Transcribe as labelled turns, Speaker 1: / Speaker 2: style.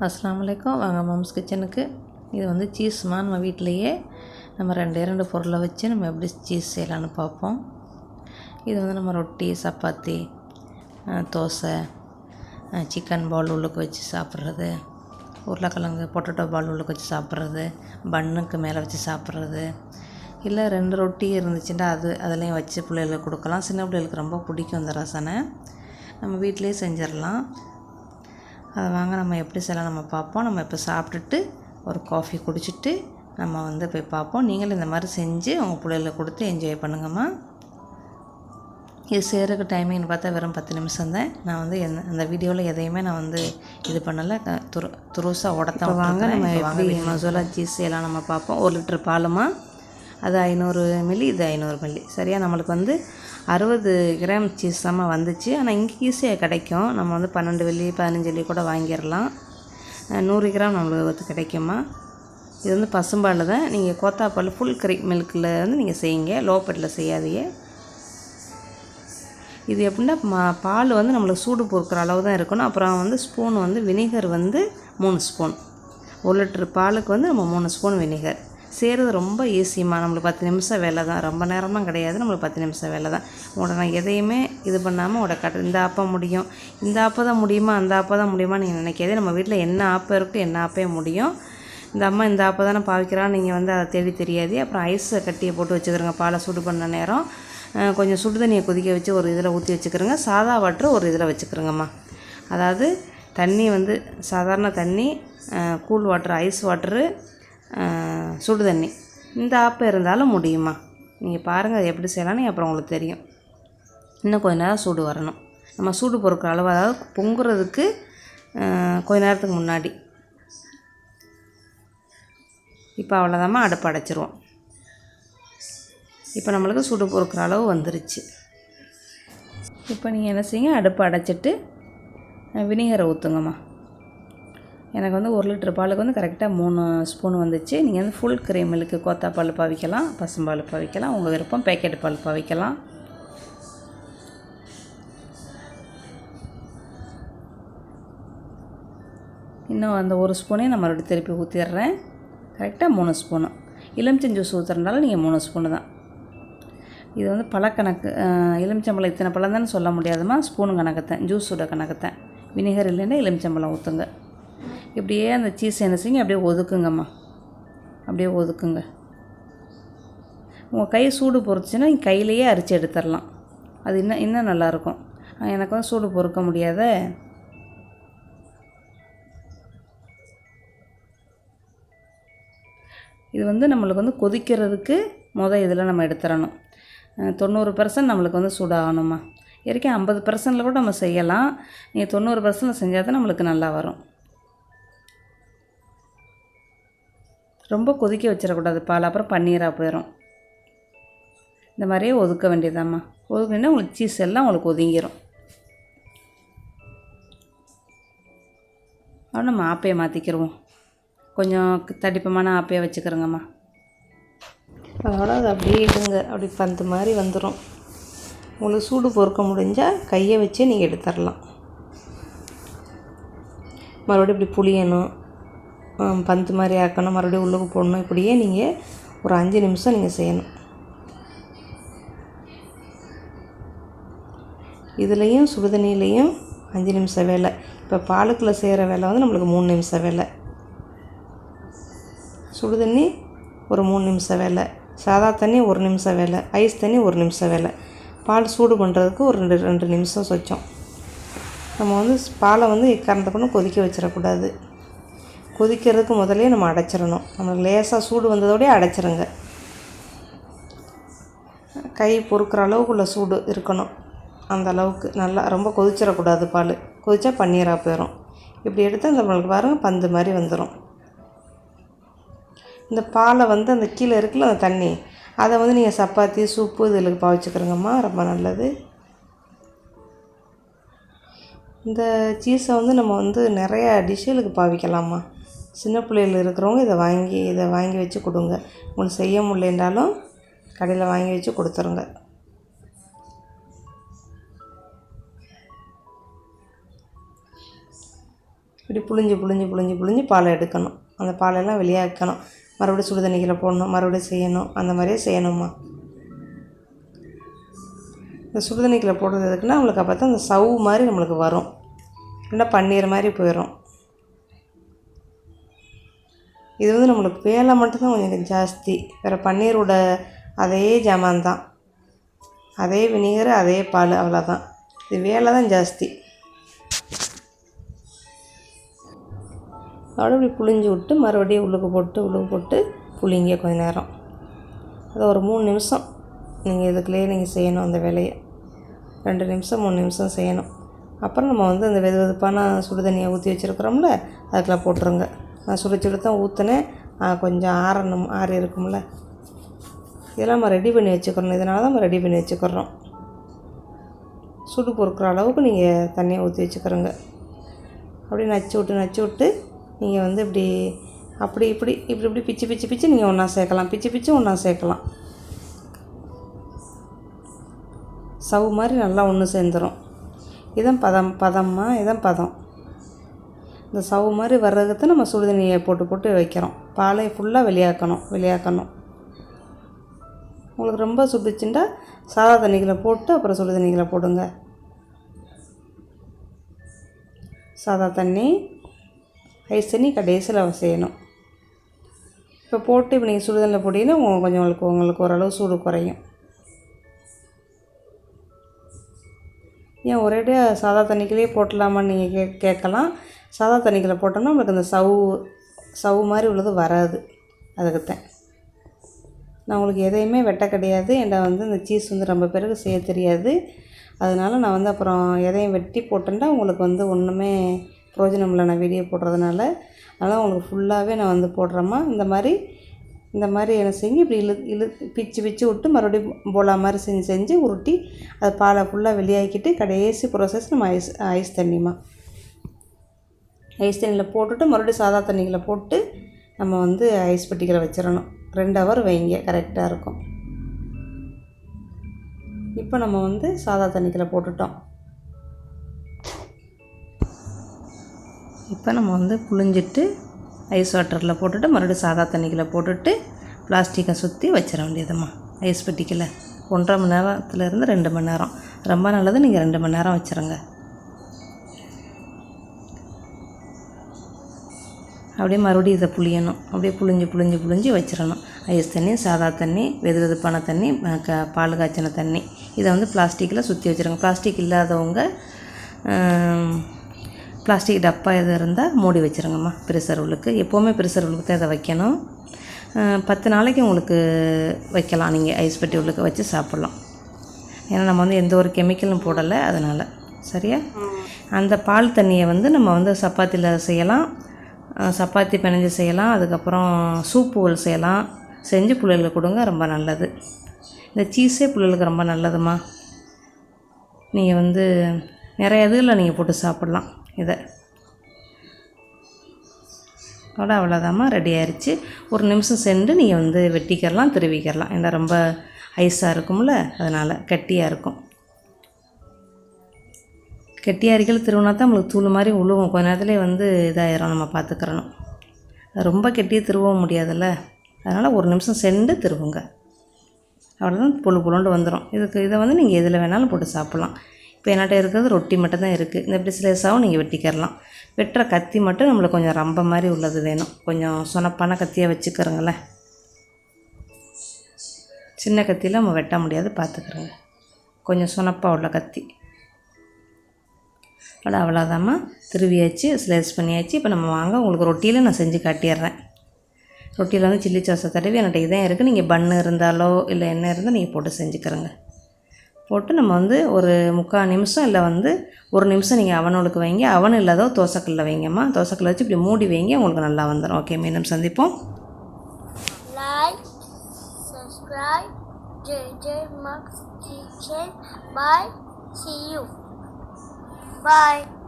Speaker 1: அஸ்ஸலாமு அலைக்கும். வாங்க மாம்ஸ் கிச்சனுக்கு. இது வந்து சீஸ்மா நம்ம வீட்டிலையே நம்ம ரெண்டு பொருளை வச்சு நம்ம எப்படி சீஸ் செய்யலான்னு பார்ப்போம். இது வந்து நம்ம ரொட்டி, சப்பாத்தி, தோசை, சிக்கன் பால் உள்ளுக்கு வச்சு சாப்பிட்றது, உருளைக்கிழங்கு பொட்டேட்டோ பால் உள்ளுக்கு வச்சு சாப்பிட்றது, பன்னுக்கு மேலே வச்சு சாப்பிட்றது, இல்லை 2 ரொட்டி இருந்துச்சுன்னா அதுலேயும் வச்சு பிள்ளைகளுக்கு கொடுக்கலாம். சின்ன பிள்ளைகளுக்கு ரொம்ப பிடிக்கும் இந்த ரசனை. நம்ம வீட்டிலையே செஞ்சிடலாம். அதை வாங்க நம்ம எப்படி செய்யலாம் நம்ம பார்ப்போம். நம்ம இப்போ சாப்பிட்டுட்டு ஒரு காஃபி குடிச்சிட்டு நம்ம வந்து போய் பார்ப்போம். நீங்களும் இந்த மாதிரி செஞ்சு உங்கள் பிள்ளைகளுக்கு கொடுத்து என்ஜாய் பண்ணுங்கம்மா. இது செய்கிறதுக்கு டைமிங்னு பார்த்தா வெறும் 10 நிமிஷம் தான். நான் வந்து அந்த வீடியோவில் எதையுமே நான் வந்து இது பண்ணலை, துருசாக உடத்தான். வாங்க நம்ம எப்படி மசாலா சீஸ் செய்யலாம் நம்ம பார்ப்போம். 1 லிட்டர் பாலுமா, அது 500 மில்லி, இது 500 மில்லி. சரியாக நம்மளுக்கு வந்து 60 கிராம் சீஸ் தான் வந்துச்சு. ஆனால் இங்கே ஈஸியாக கிடைக்கும். நம்ம வந்து 12 வெள்ளி 15 வெள்ளி கூட வாங்கிடலாம். 100 கிராம் நம்மளுக்கு கிடைக்குமா. இது வந்து பசும்பால் தான். நீங்கள் கோத்தாப்பால் ஃபுல் க்ரீம் மில்கில் வந்து நீங்கள் செய்யுங்க, லோ பெட்டில் செய்யாதீங்க. இது எப்படின்னா பால் வந்து நம்மளுக்கு சூடு பொறுக்கிற அளவு தான் இருக்கணும். அப்புறம் வந்து ஸ்பூன் வந்து வினிகர் வந்து 3 ஸ்பூன். 1 லிட்டர் பாலுக்கு வந்து நம்ம 3 ஸ்பூன் வினிகர். செய்கிறது ரொம்ப ஈஸியம்மா. நம்மளுக்கு 10 நிமிஷம் வேலை தான், ரொம்ப நேரமாக கிடையாது. நம்மளுக்கு 10 நிமிஷம் வேலை தான். உடனே எதையுமே இது பண்ணாமல் இந்த ஆப்பம் முடியும், இந்த ஆப்பம் தான் முடியுமா, அந்த ஆப்பம் தான் முடியுமா நீங்கள் நினைக்காதே. நம்ம வீட்டில் என்ன ஆப்பம் இருக்குது, என்ன ஆப்பே முடியும். இந்த அம்மா இந்த ஆப்பம் தானே பாவிக்கிறான்னு நீங்கள் வந்து அதை தேடி தெரியாது. அப்புறம் ஐஸை கட்டியை போட்டு வச்சுக்கிறோங்க. பாலை சூடு பண்ண நேரம் கொஞ்சம் சுடு தண்ணியை கொதிக்க வச்சு ஒரு இதில் ஊற்றி வச்சுக்கிறோங்க. சாதா வாட்ரு ஒரு இதில் வச்சுக்கிறோங்கம்மா. அதாவது தண்ணி வந்து சாதாரண தண்ணி, கூல் வாட்ரு, ஐஸ் வாட்ரு, சுடு தண்ணி, இந்த ஆப்பம் இருந்தாலும் முடியுமா. நீங்கள் பாருங்கள் அது எப்படி செய்யலான்னு அப்புறம் உங்களுக்கு தெரியும். இன்னும் கொஞ்ச நேரம் சூடு வரணும். நம்ம சூடு பொறுக்கிற அளவு, அதாவது பொங்குறதுக்கு கொஞ்ச நேரத்துக்கு முன்னாடி. இப்போ அவ்வளோதாம்மா, அடுப்பு அடைச்சிருவோம். இப்போ நம்மளுக்கு சூடு பொறுக்கிற அளவு வந்துருச்சு. இப்போ நீங்கள் என்ன செய்யுங்க, அடுப்பு அடைச்சிட்டு வினிகரை ஊற்றுங்கம்மா. எனக்கு வந்து 1 லிட்டர் பாலுக்கு வந்து கரெக்டாக 3 ஸ்பூன் வந்துச்சு. நீங்கள் வந்து ஃபுல் க்ரீம் மில்க்கு கோத்தாப்பால் பாவிக்கலாம், பசும்பால் பாவிக்கலாம், உங்கள் விருப்பம். பேக்கெட் பால் பாவிக்கலாம். இன்னும் அந்த 1 ஸ்பூனே நான் மறுபடியும் திருப்பி ஊற்றிடுறேன். கரெக்டாக 3 ஸ்பூனு. எலுமிச்சம் ஜூஸ் ஊற்றுறதுனால நீங்கள் 3 ஸ்பூனு தான். இது வந்து பழக்கணக்கு. எலுமிச்சம்பழம் இத்தனை பழம் தானே சொல்ல முடியாதுமா, ஸ்பூனு கணக்குத்தேன், ஜூஸோட கணக்குத்தேன். வினிகர் இல்லைன்னா எலுமிச்சம்பழம் ஊற்றுங்க. இப்படியே அந்த சீஸ் என்ன செய்யுங்க, அப்படியே ஒதுக்குங்கம்மா. அப்படியே ஒதுக்குங்க. உங்கள் கை சூடு பொறுத்துச்சுன்னா நீங்கள் கையிலையே அரிச்சு எடுத்துடலாம். அது இன்னும் நல்லாயிருக்கும். எனக்கு வந்து சூடு பொறுக்க முடியாத. இது வந்து நம்மளுக்கு வந்து கொதிக்கிறதுக்கு இதில் நம்ம எடுத்துடணும். 90% நம்மளுக்கு வந்து சூடாகணுமா. வரைக்கும் 50%ல் கூட நம்ம செய்யலாம். நீங்கள் 90% செஞ்சால் தான் நம்மளுக்கு நல்லா வரும். ரொம்ப கொதிக்க வச்சிடக்கூடாது பால், அப்புறம் பன்னீராக போயிடும். இந்த மாதிரியே ஒதுக்க வேண்டியதாம்மா. ஒதுக்கினா உங்களுக்கு சீஸ் எல்லாம் உங்களுக்கு ஒதுங்கிடும். அப்புறம் நம்ம ஆப்பையை மாற்றிக்கிடுவோம். கொஞ்சம் தடிப்பமான ஆப்பையை வச்சுக்கிறோங்கம்மா. அதோட அது அப்படியே இடுங்க, அப்படி பந்து மாதிரி வந்துடும். உங்களுக்கு சூடு பொறுக்க முடிஞ்சால் கையை வச்சு நீங்கள் எடுத்துடலாம். மறுபடியும் இப்படி புளியணும், பந்து மாதிரி ஆக்கணும், மறுபடியும் உள்ளுக்கு போடணும். இப்படியே நீங்கள் ஒரு 5 நிமிஷம் நீங்கள் செய்யணும். இதுலேயும் சுடுதண்ணிலையும் 5 நிமிஷம் வேலை. இப்போ பாலுக்குள்ளே செய்கிற வேலை வந்து நம்மளுக்கு 3 நிமிஷம் வேலை. சுடுதண்ணி ஒரு 3 நிமிஷம் வேலை, சாதா தண்ணி 1 நிமிஷம் வேலை, ஐஸ் தண்ணி 1 நிமிஷம் வேலை. பால் சூடு பண்ணுறதுக்கு ஒரு 2 நிமிஷம் சொச்சம். நம்ம வந்து பாலை வந்து கறந்த பண்ண கொதிக்க வச்சிடக்கூடாது. கொதிக்கிறதுக்கு முதலே நம்ம அடைச்சிடணும். நம்மளுக்கு லேசாக சூடு வந்ததோடய அடைச்சிருங்க. கை பொறுக்கிற அளவுக்குள்ள சூடு இருக்கணும். அந்த அளவுக்கு நல்லா ரொம்ப கொதிச்சிடக்கூடாது. பால் கொதிச்சா பன்னீராக போயிடும். இப்படி எடுத்து நம்மளுக்கு பாருங்கள் பந்து மாதிரி வந்துடும். இந்த பாலை வந்து அந்த கீழே இருக்குல்ல அந்த தண்ணி, அதை வந்து நீங்கள் சப்பாத்தி, சூப்பு இதில் பாவிச்சுக்கிறோங்கம்மா. ரொம்ப நல்லது. இந்த சீஸை வந்து நம்ம வந்து நிறையா டிஷ்ஷுகளுக்கு பாவிக்கலாமா. சின்ன பிள்ளைகள் இருக்கிறவங்க இதை வாங்கி வச்சு கொடுங்க. உங்களுக்கு செய்ய முடியலன்றாலும் கடையில் வாங்கி வச்சு கொடுத்துருங்க. இப்படி புழிஞ்சு பாலை எடுக்கணும். அந்த பாலெல்லாம் வெளியாக்கணும். மறுபடியும் சுடு தண்ணியில் போடணும், மறுபடியும் செய்யணும். அந்த மாதிரியே செய்யணும்மா. இந்த சுடு தண்ணிக்குள்ளே போடுறது எதுக்குன்னா நம்மளுக்கு அப்போ தான் அந்த சவ்வு மாதிரி நம்மளுக்கு வரும், இல்லைன்னா பன்னீர் மாதிரி போயிடும். இது வந்து நம்மளுக்கு வேலை மட்டும்தான் கொஞ்சம் ஜாஸ்தி. வேறு பன்னீரோட அதே ஜாமான் தான், அதே வினிகர், அதே பால், அவ்வளோதான். இது வேலை தான் ஜாஸ்தி. அதோட இப்படி புழிஞ்சு விட்டு மறுபடியும் உள்ளுக்கு போட்டு புளிங்க கொஞ்சம் நேரம். அது ஒரு 3 நிமிஷம் நீங்கள் இதுக்குள்ளேயே நீங்கள் செய்யணும். அந்த வேலையை 2 நிமிஷம் 3 நிமிஷம் செய்யணும். அப்புறம் நம்ம வந்து அந்த வெதுவெதுப்பான சுடு தண்ணியை ஊற்றி வச்சுருக்குறோம்ல, அதுக்கெல்லாம் போட்டுருங்க. நான் சுடு தான் ஊற்றினேன், கொஞ்சம் ஆறி இருக்கும்ல. இதெல்லாம் நம்ம ரெடி பண்ணி வச்சுக்கிறோம். இதனால தான் நம்ம ரெடி பண்ணி வச்சுக்கிறோம். சுடு பொறுக்கிற அளவுக்கு நீங்கள் தண்ணியை ஊற்றி வச்சுக்கிறோங்க. அப்படியே நச்சு விட்டு நீங்கள் வந்து இப்படி பிச்சு நீங்கள் ஒன்றா சேர்க்கலாம். பிச்சு ஒன்றா சேர்க்கலாம். சவு மாதிரி நல்லா ஒன்று சேர்ந்துடும். இதான் இதான் பதம். இந்த சவு மாதிரி வர்றதுக்கு நம்ம சுடு தண்ணியை போட்டு வைக்கிறோம். பாலை ஃபுல்லாக வெளியாக்கணும். உங்களுக்கு ரொம்ப சுட்டுச்சுண்டா சாதா தண்ணிகளை போட்டு அப்புறம் சுடு தண்ணிகளை போடுங்க. சாதா தண்ணி, ஐஸ் தண்ணி கடைசியில் செய்யணும். இப்போ போட்டு இப்போ நீங்கள் சுடு தண்ணியில் போட்டிங்கன்னா கொஞ்சம் உங்களுக்கு ஓரளவு சூடு குறையும். ஏன் ஒரேடியாக சாதா தண்ணிக்குள்ளேயே போட்டலாமான்னு நீங்கள் கேட்கலாம். சாதா தண்ணிக்குள்ளே போட்டோம்னா உங்களுக்கு அந்த சவு மாதிரி உள்ளது வராது. அதுக்குத்தான் நான் உங்களுக்கு எதையுமே வெட்ட கிடையாது. என்கிட்ட வந்து இந்த சீஸ் வந்து ரொம்ப பேருக்கு செய்ய தெரியாது. அதனால் நான் வந்து அப்புறம் எதையும் வெட்டி போட்டேன்டா உங்களுக்கு வந்து ஒன்றுமே பிரயோஜனம் இல்லை நான் வீடியோ போடுறதுனால. அதனால் உங்களுக்கு ஃபுல்லாகவே நான் வந்து போடுறேம்மா. இந்த மாதிரி என்ன செஞ்சு இப்படி பிச்சு விட்டு மறுபடியும் போலா மாதிரி செஞ்சு உருட்டி அது பாலை ஃபுல்லாக வெளியாக்கிட்டு கடைசி ப்ராசஸ் நம்ம ஐஸ் தண்ணிம்மா. ஐஸ் தண்ணியில் போட்டுட்டு மறுபடியும் சாதா தண்ணிகளை போட்டு நம்ம வந்து ஐஸ் பெட்டிகளை வச்சிடணும். 2 ஹவர் வைங்க, கரெக்டாக இருக்கும். இப்போ நம்ம வந்து சாதா தண்ணிகளை போட்டுட்டோம். இப்போ நம்ம வந்து புழிஞ்சிட்டு ஐஸ் வாட்டரில் போட்டுட்டு மறுபடியும் சாதா தண்ணிகளை போட்டுட்டு பிளாஸ்டிக்கை சுற்றி வச்சிட வேண்டியதும்மா. ஐஸ் பெட்டிக்கில் 1.5 மணி நேரத்துலேருந்து 2 மணி நேரம். ரொம்ப நல்லது, நீங்கள் 2 மணி நேரம் வச்சுருங்க. அப்படியே மறுபடியும் இதை புளியணும். அப்படியே புளிஞ்சு வச்சிடணும். ஐஸ் தண்ணி, சாதா தண்ணி, வெதுவெதுப்பான தண்ணி, பால் காய்ச்சின தண்ணி, இதை வந்து பிளாஸ்டிக்கில் சுற்றி வச்சுருங்க. பிளாஸ்டிக் இல்லாதவங்க பிளாஸ்டிக் டப்பா எது இருந்தால் மூடி வச்சுருங்கம்மா. ப்ரிசர்வலுக்கு எப்போவுமே ப்ரிசர்வலுக்கு தான் இதை வைக்கணும். 10 நாளைக்கு உங்களுக்கு வைக்கலாம். நீங்கள் ஐஸ் பெட்டி உள்ளுக்கு வச்சு சாப்பிட்லாம். ஏன்னா நம்ம வந்து எந்த ஒரு கெமிக்கலும் போடலை, அதனால். சரியா? அந்த பால் தண்ணியை வந்து நம்ம வந்து சப்பாத்தியில் செய்யலாம், சப்பாத்தி பிணைஞ்சு செய்யலாம். அதுக்கப்புறம் சூப்புகள் செய்யலாம். செஞ்சு பிள்ளைகளுக்கு கொடுங்க, ரொம்ப நல்லது. இந்த சீஸே பிள்ளைகளுக்கு ரொம்ப நல்லதுமா. நீங்கள் வந்து நிறைய இதில் நீங்கள் போட்டு சாப்பிட்லாம் இதை. அவ்வளோதாம்மா, ரெடி ஆயிடுச்சு. 1 நிமிஷம் சென்று நீங்கள் வந்து வெட்டிக்கிறலாம், திருவிக்கிறலாம். ஏன்னா ரொம்ப ஐஸாக இருக்கும்ல, அதனால் கட்டியாக இருக்கும். கெட்டியாக அரிக்கல் திருவினா தான் நம்மளுக்கு தூள் மாதிரி உழுவும். கொஞ்ச நேரத்துலேயே வந்து இதாயிரும், நம்ம பார்த்துக்கிறணும். ரொம்ப கெட்டியாக திருவவும் முடியாதுல்ல, அதனால் 1 நிமிஷம் சென்று திருவுங்க. அவ்வளோதான், புழுண்டு வந்துடும். இதை வந்து நீங்கள் எதில் வேணாலும் போட்டு சாப்பிட்லாம். இப்போ என்கிட்ட இருக்கிறது ரொட்டி மட்டும் தான் இருக்குது. இந்த இப்படி ஸ்லைஸாகவும் நீங்கள் வெட்டிக்கிறலாம். வெட்டுற கத்தி மட்டும் நம்மளுக்கு கொஞ்சம் ரம்ப மாதிரி உள்ளது வேணும். கொஞ்சம் சொனப்பான கத்தியாக வச்சுக்கிறோங்களேன். சின்ன கத்தியில் நம்ம வெட்ட முடியாது, பார்த்துக்கிறோங்க. கொஞ்சம் சொனப்பாக உள்ள கத்தி. அவ்வளோதாம்மா, திருவியாச்சு, ஸ்லைஸ் பண்ணியாச்சு. இப்போ நம்ம வாங்க, உங்களுக்கு ரொட்டியில் நான் செஞ்சு காட்டிடுறேன். ரொட்டியில் வந்து சில்லி சாஸை தடவி என்கிட்ட இதான் இருக்குது. நீங்கள் பன்னு இருந்தாலோ இல்லை என்ன இருந்தால் நீங்கள் போட்டு செஞ்சுக்கிறோங்க. போட்டு நம்ம வந்து ஒரு 3/4 நிமிஷம் இல்லை வந்து 1 நிமிஷம் நீங்கள் அவனுக்கு வைங்க. அவன் இல்லாதோ தோசைக்கல்லில் வைங்கம்மா. தோசைக்கல்லை வச்சு இப்படி மூடி வைங்க, உங்களுக்கு நல்லா வந்துடும். ஓகே, மீண்டும் சந்திப்போம்.
Speaker 2: Like, subscribe, JJ Max Kitchen. Bye. See you. Bye.